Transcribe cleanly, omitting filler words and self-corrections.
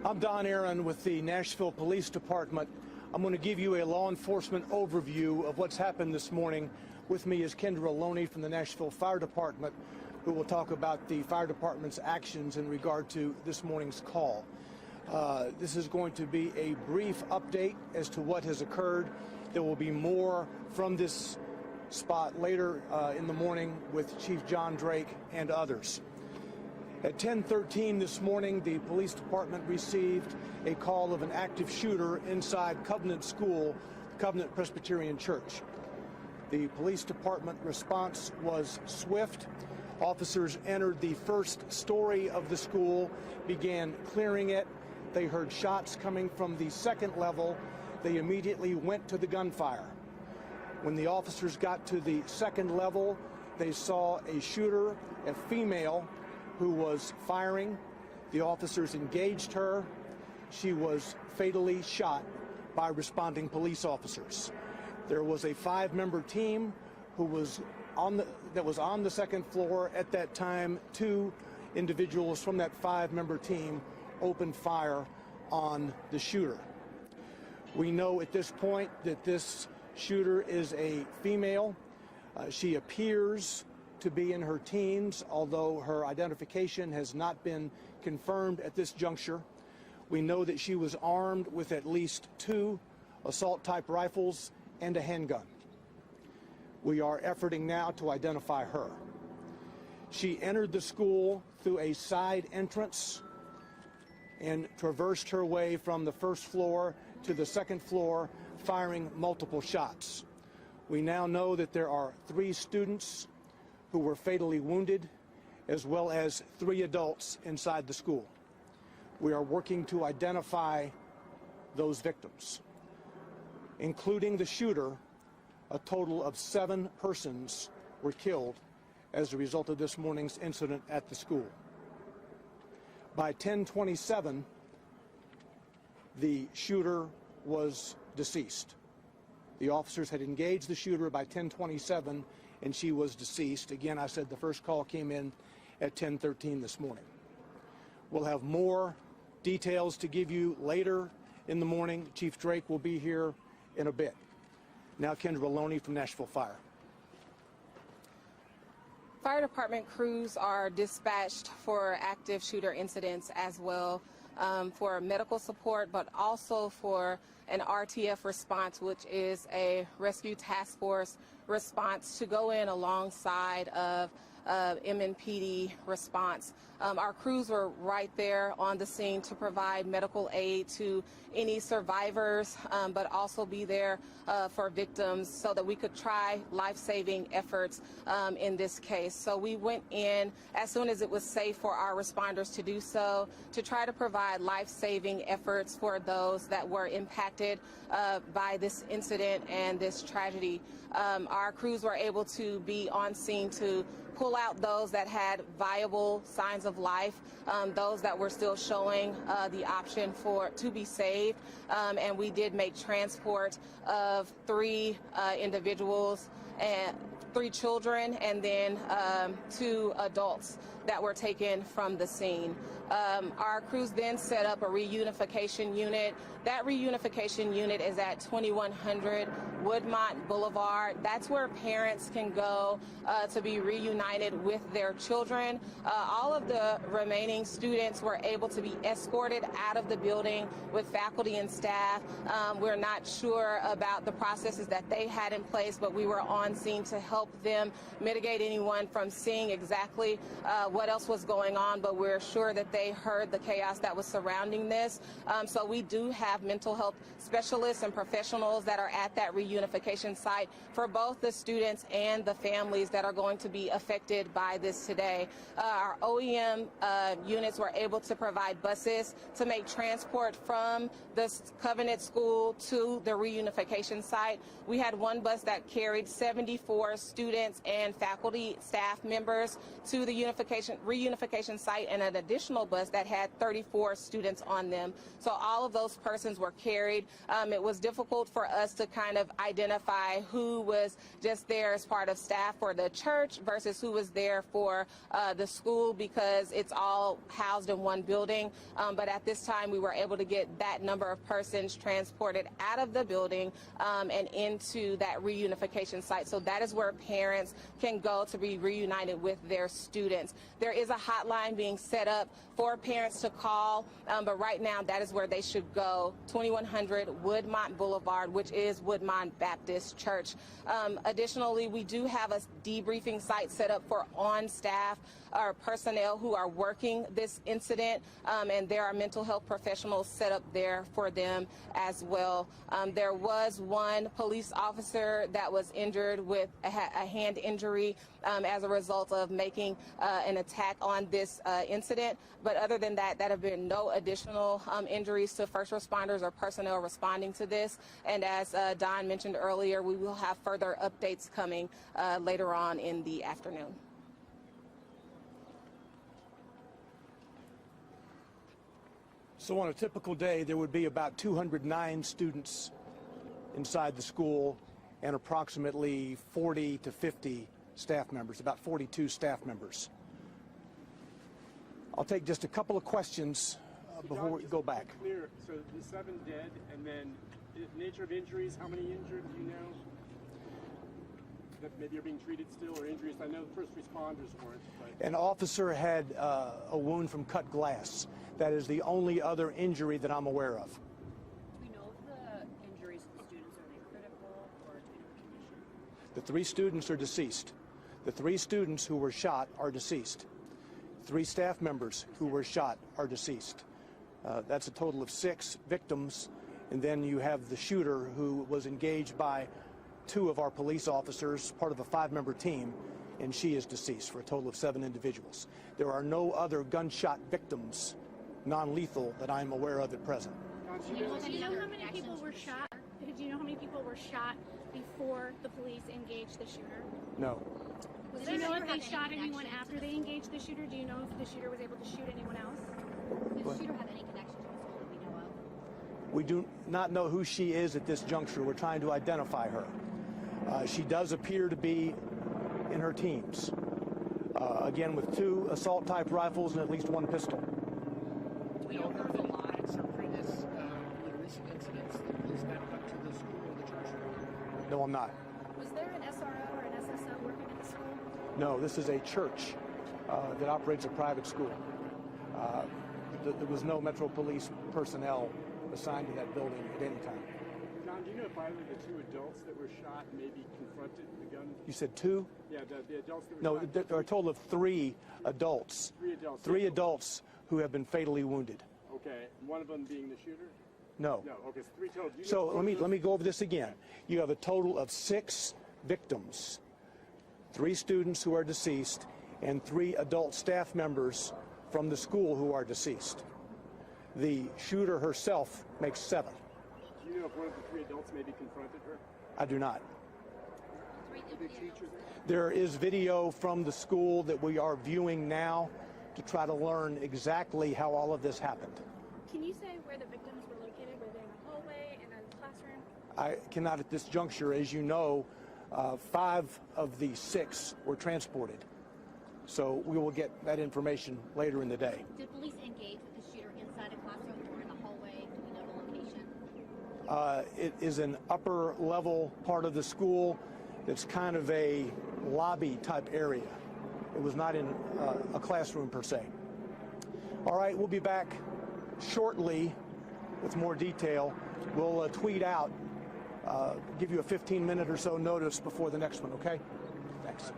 I'm Don Aaron with the Nashville Police Department. I'm going to give you a law enforcement overview of what's happened this morning. With me is Kendra Loney from the Nashville Fire Department, who will talk about the fire department's actions in regard to this morning's call. This is going to be a brief update as to what has occurred. There will be more from this spot later in the morning with Chief John Drake and others. At 10:13 this morning, the police department received a call of an active shooter inside Covenant School, Covenant Presbyterian Church. The police department response was swift. Officers entered the first story of the school, began clearing it. They heard shots coming from the second level. They immediately went to the gunfire. When the officers got to the second level, they saw a shooter, a female, who was firing. The officers engaged her. She was fatally shot by responding police officers. There was a 5-member team who was on the second floor at that time. 2 individuals from that 5-member team opened fire on the shooter. We know at this point that this shooter is a female. She appears to be in her teens, although her identification has not been confirmed at this juncture. We know that she was armed with at least 2 assault-type rifles and a handgun. We are efforting now to identify her. She entered the school through a side entrance and traversed her way from the first floor to the second floor, firing multiple shots. We now know that there are 3 students who were fatally wounded, as well as 3 adults inside the school. We are working to identify those victims. Including the shooter, a total of 7 persons were killed as a result of this morning's incident at the school. By 10:27, the shooter was deceased. The officers had engaged the shooter by 10:27, and she was deceased. Again, I said the first call came in at 10:13 this morning. We'll have more details to give you later in the morning. Chief Drake will be here in a bit. Now, Kendra Loney from Nashville Fire. Fire department crews are dispatched for active shooter incidents as well, for medical support, but also for an RTF response, which is a rescue task force response to go in alongside of MNPD response. Our crews were right there on the scene to provide medical aid to any survivors, but also be there for victims so that we could try life-saving efforts in this case. So we went in as soon as it was safe for our responders to do so, to try to provide life-saving efforts for those that were impacted by this incident and this tragedy. Our crews were able to be on scene to pull out those that had viable signs of life, those that were still showing the option to be saved, and we did make transport of 3 individuals and 3 children, and then 2 adults that were taken from the scene. Our crews then set up a reunification unit. That reunification unit is at 2100 Woodmont Boulevard. That's where parents can go to be reunited with their children. All of the remaining students were able to be escorted out of the building with faculty and staff. We're not sure about the processes that they had in place, but we were on scene to help them mitigate anyone from seeing exactly what else was going on, but we're sure that they heard the chaos that was surrounding this. So we do have mental health specialists and professionals that are at that reunification site for both the students and the families that are going to be affected by this today. Our OEM units were able to provide buses to make transport from the Covenant School to the reunification site. We had one bus that carried 74 students and faculty, staff members to the reunification site, and an additional bus that had 34 students on them. So all of those persons were carried. It was difficult for us to kind of identify who was just there as part of staff for the church versus who was there for the school, because it's all housed in one building. But at this time, we were able to get that number of persons transported out of the building and into that reunification site. So that is where parents can go to be reunited with their students. There is a hotline being set up for parents to call, but right now that is where they should go, 2100 Woodmont Boulevard, which is Woodmont Baptist Church. Additionally, we do have a debriefing site set up for on-staff or personnel who are working this incident, and there are mental health professionals set up there for them as well. There was one police officer that was injured with a hand injury as a result of making an attack on this incident. But other than that, there have been no additional injuries to first responders or personnel responding to this. And as Don mentioned earlier, we will have further updates coming later on in the afternoon. So on a typical day, there would be about 209 students inside the school and approximately 40 to 50 staff members, about 42 staff members. I'll take just a couple of questions before we go back. Clear. So the 7 dead, and then nature of injuries, how many injured, do you know? That maybe are being treated still, or injuries? I know first responders weren't. But... An officer had a wound from cut glass. That is the only other injury that I'm aware of. Do we know if the injuries to the students, are they critical or in condition? The 3 students are deceased. The 3 students who were shot are deceased. 3 staff members who were shot are deceased. That's a total of 6 victims. And then you have the shooter who was engaged by 2 of our police officers, part of a 5-member team, and she is deceased, for a total of 7 individuals. There are no other gunshot victims, non-lethal, that I'm aware of at present. Do you know how many people were shot? Do you know how many people were shot before the police engaged the shooter? No. Do you know if they shot anyone after they engaged the shooter? Do you know if the shooter was able to shoot anyone else? Did the shooter have any connection to the school that we know of? We do not know who she is at this juncture. We're trying to identify her. She does appear to be in her teens. Again, with 2 assault-type rifles and at least 1 pistol. Do we know if there was a lot in some previous recent incidents that police backed up to the school or the church? No, I'm not. Was there an SRO or an SSO working at the school? No, this is a church that operates a private school. There was no Metro Police personnel assigned to that building at any time. John, do you know if either of the 2 adults that were shot maybe confronted the gun? You said 2? Yeah, the adults that were No, shot. there are a total of 3 adults. 3 adults. 3 adults who have been fatally wounded. Okay, one of them being the shooter? No. No, okay, so 3 total. So let me go over this again. You have a total of 6 victims, 3 students who are deceased, and 3 adult staff members from the school who are deceased. The shooter herself makes 7. Do you know if one of the 3 adults maybe confronted her? I do not. Were the teachers there? There is video from the school that we are viewing now to try to learn exactly how all of this happened. Can you say where the victims were located? Were they in a hallway, in a classroom? I cannot at this juncture. As you know, 5 of the 6 were transported. So we will get that information later in the day. Did police engage with the shooter inside a classroom or in the hallway? Do we know the location? It is an upper level part of the school that's kind of a lobby type area. It was not in a classroom per se. All right, we'll be back shortly with more detail. We'll tweet out, give you a 15-minute or so notice before the next one, okay? Thanks.